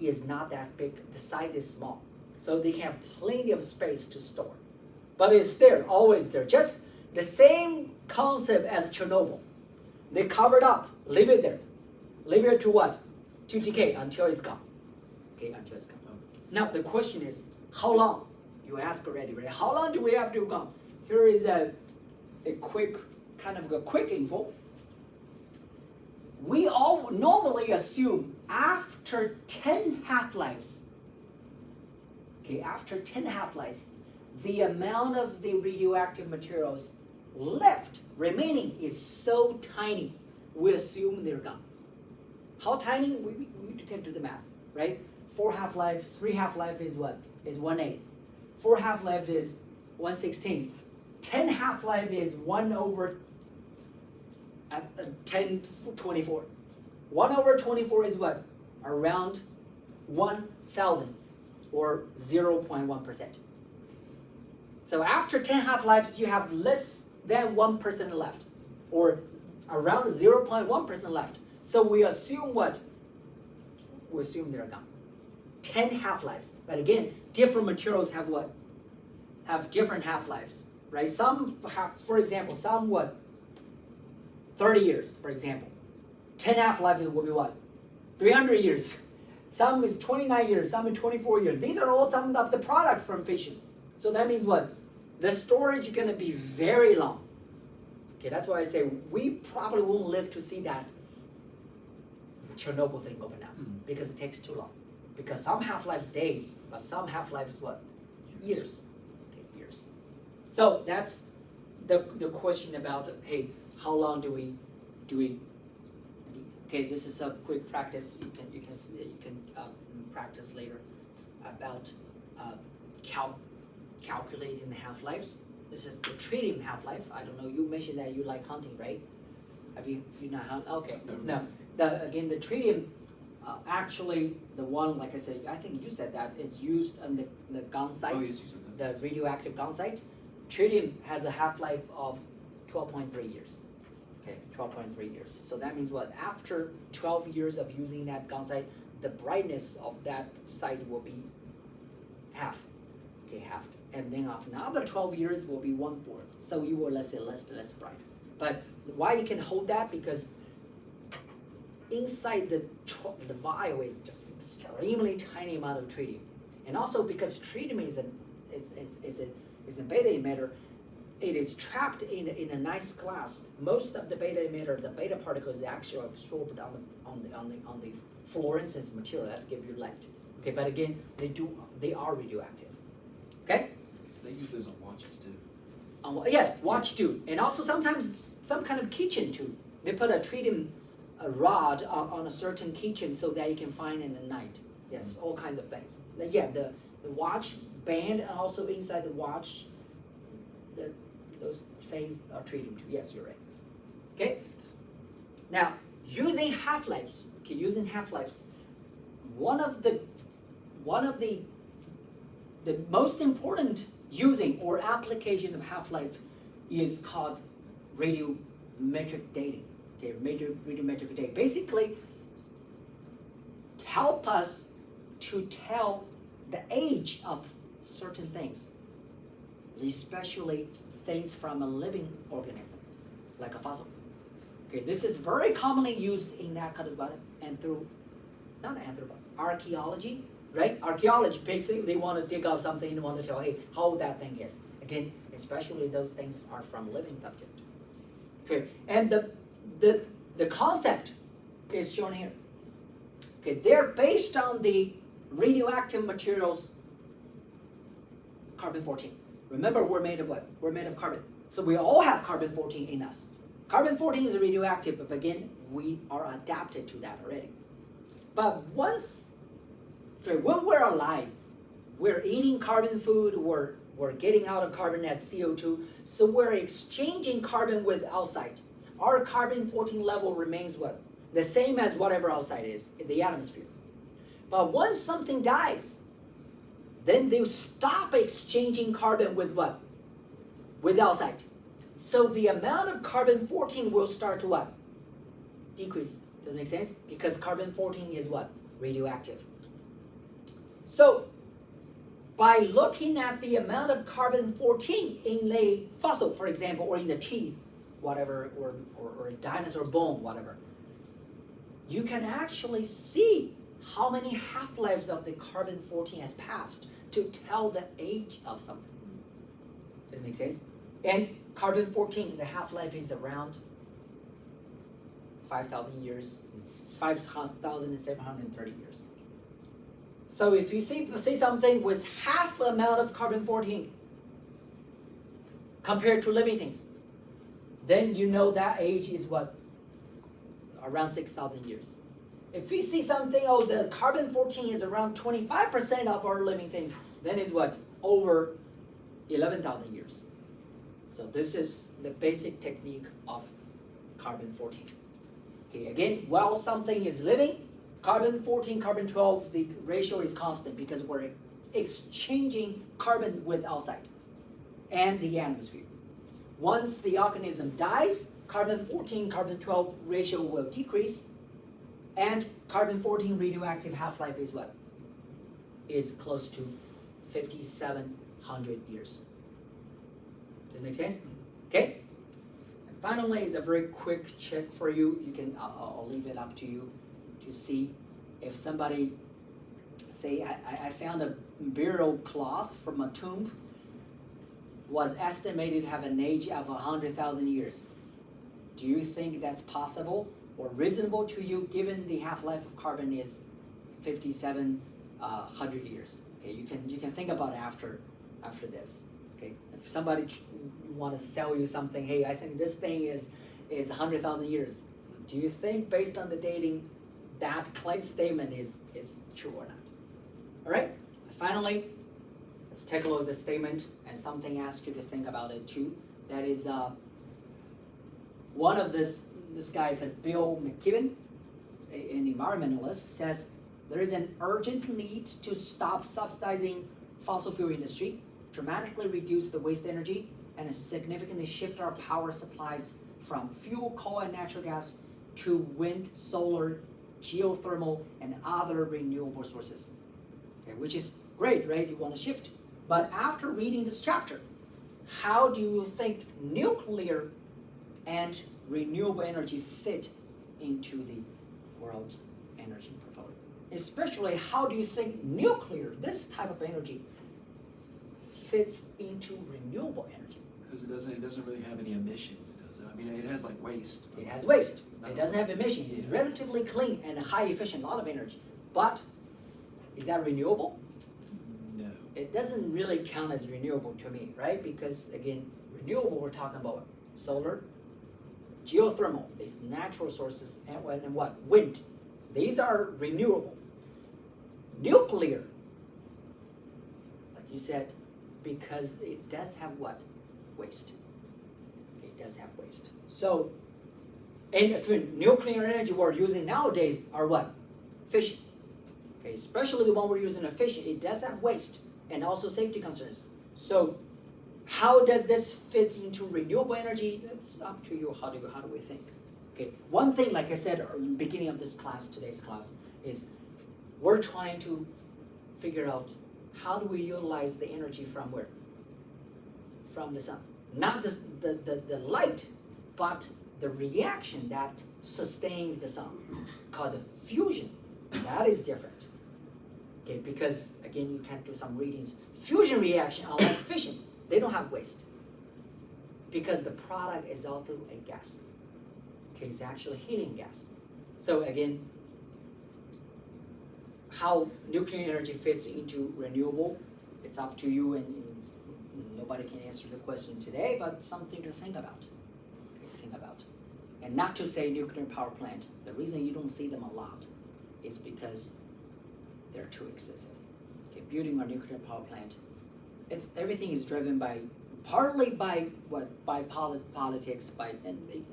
is not that big. The size is small. So they can have plenty of space to store. But it's there, always there. Just the same concept as Chernobyl. They cover it up, leave it there. Leave it to what? To decay until it's gone. Okay, until it's gone. Now the question is, how long? You asked already, right? How long do we have to go? Here is a quick, kind of a quick info. We all normally assume after 10 half-lives, okay, after 10 half-lives, the amount of the radioactive materials left, remaining, is so tiny, we assume they're gone. How tiny? We can do the math, right? 4 half-lives, 3 half-life is what? Is 1/8. 4 half-life is 1/16. 10 half-life is 1/1024. 1/24 is what? Around 1,000 or 0.1%. So after 10 half-lives, you have less than 1% left, or around 0.1% left. So we assume what? We assume they're gone. 10 half-lives. But again, different materials have what? Have different half-lives, right? Some have, for example, some what? 30 years, for example. 10 half-lives will be what? 300 years. Some is 29 years, some is 24 years. These are all some of the products from fission. So that means what? The storage is gonna be very long. Okay, that's why I say we probably won't live to see that Chernobyl thing open up, because it takes too long. Because some half-lives days, but some half-lives what? Years. Okay, years. So that's the question about, hey, how long do we okay, this is a quick practice. You can practice later about calculating the half-lives. This is the tritium half-life. I don't know. You mentioned that you like hunting, right? Have you not hunted? Okay. No. Again, the tritium, actually, the one, like I said, I think you said that it's used on the gun sites, the radioactive gun site. Tritium has a half-life of 12.3 years. Okay, 12.3 years. So that means what? After 12 years of using that gun site, the brightness of that site will be half. Okay, half, and then after another 12 years will be 1/4. So you will, let's say, less bright. But why you can hold that? Because inside the vial is just extremely tiny amount of tritium, and also because tritium is a beta emitter, it is trapped in a nice glass. Most of the beta emitter, the beta particle is actually absorbed on the fluorescence material that gives you light. Okay, but again, they are radioactive. Okay. They use those on watches too. Yes, watch too, and also sometimes some kind of keychain too. They put a tritium rod on a certain keychain so that you can find in the night. Yes, all kinds of things. Yeah, the watch band and also inside the watch, those things are tritium too. Yes, you're right. Okay. Now, using half-lives. Okay, using half-lives. One of the most important using or application of half-life is called radiometric dating. Okay, radiometric dating. Basically, help us to tell the age of certain things, especially things from a living organism, like a fossil. Okay, this is very commonly used in that kind of archaeology, right? Archaeology, basically, they want to dig up something and want to tell, hey, how old that thing is. Again, especially those things are from living object. Okay, and the concept is shown here. Okay, they're based on the radioactive materials, carbon-14. Remember, we're made of what? We're made of carbon. So we all have carbon-14 in us. Carbon-14 is radioactive, but again, we are adapted to that already. But when we're alive, we're eating carbon food, we're getting out of carbon as CO2, so we're exchanging carbon with outside. Our carbon-14 level remains what? The same as whatever outside is in the atmosphere. But once something dies, then they stop exchanging carbon with what? With outside. So the amount of carbon-14 will start to what? Decrease. Does it make sense? Because carbon-14 is what? Radioactive. So by looking at the amount of carbon-14 in a fossil, for example, or in the teeth, whatever, or a dinosaur bone, whatever, you can actually see how many half-lives of the carbon-14 has passed to tell the age of something. Does it make sense? And carbon-14, the half-life is around 5,000 years, 5,730 years. So if you see something with half the amount of carbon-14 compared to living things, then you know that age is what? Around 6,000 years. If we see something, oh, the carbon-14 is around 25% of our living things, then it's what? Over 11,000 years. So this is the basic technique of carbon-14. Okay, again, while something is living, carbon-14, carbon-12, the ratio is constant because we're exchanging carbon with outside and the atmosphere. Once the organism dies, carbon-14, carbon-12 ratio will decrease, and carbon-14 radioactive half-life is what? Is close to 5,700 years. Does it make sense? Okay? And finally, it's a very quick check for you. You can, I'll leave it up to you to see if somebody, say, I found a burial cloth from a tomb, was estimated to have an age of 100,000 years. Do you think that's possible or reasonable to you given the half-life of carbon is 5,700 years? Okay, you can think about it after this. Okay, if somebody want to sell you something, hey, I think this thing is 100,000 years. Do you think based on the dating that claim statement is true or not? All right. Finally, let's take a look at the statement and something ask you to think about it too. That is one of this guy called Bill McKibben, an environmentalist, says there is an urgent need to stop subsidizing fossil fuel industry, dramatically reduce the waste energy, and significantly shift our power supplies from fuel, coal, and natural gas to wind, solar, geothermal, and other renewable sources. Okay, which is great, right? You want to shift. But after reading this chapter, how do you think nuclear and renewable energy fit into the world energy portfolio? Especially, how do you think nuclear, this type of energy, fits into renewable energy? Because it doesn't really have any emissions, does it? I mean, it has like waste. It has waste. No. It doesn't have emissions. It's relatively clean and high efficient, a lot of energy. But is that renewable? No. It doesn't really count as renewable to me, right? Because again, renewable, we're talking about solar, geothermal, these natural sources, and what? Wind. These are renewable. Nuclear, like you said, because it does have what? Waste. It does have waste. So, and between nuclear energy we're using nowadays are what? Fission. Okay, especially the one we're using in fission, it does have waste and also safety concerns. So, how does this fit into renewable energy? It's up to you. How do we think? Okay, one thing, like I said at the beginning of this class, today's class, is we're trying to figure out how do we utilize the energy from where? From the sun. Not the light, but the reaction that sustains the sun, called the fusion. That is different. Okay, because again, you can do some readings. Fusion reaction, unlike fission, they don't have waste. Because the product is all through a gas. Okay, it's actually helium gas. So again, how nuclear energy fits into renewable, it's up to you, and nobody can answer the question today, but something to think about. And not to say nuclear power plant, the reason you don't see them a lot is because they're too expensive. Okay, building a nuclear power plant, everything is driven by, partly by what? By politics, and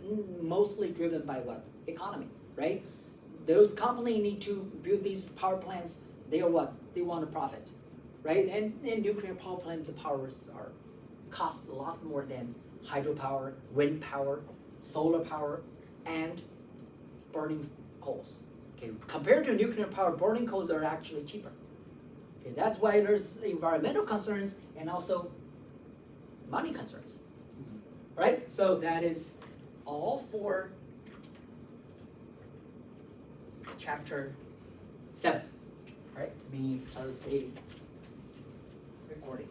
mostly driven by what? Economy, right? Those companies need to build these power plants. They are what? They want a profit, right? And nuclear power plant, the powers cost a lot more than hydropower, wind power, solar power, and burning coals. Okay, compared to nuclear power, burning coals are actually cheaper. Okay, that's why there's environmental concerns and also money concerns, right? So that is all for chapter 7, right? Me, I was stating, recording.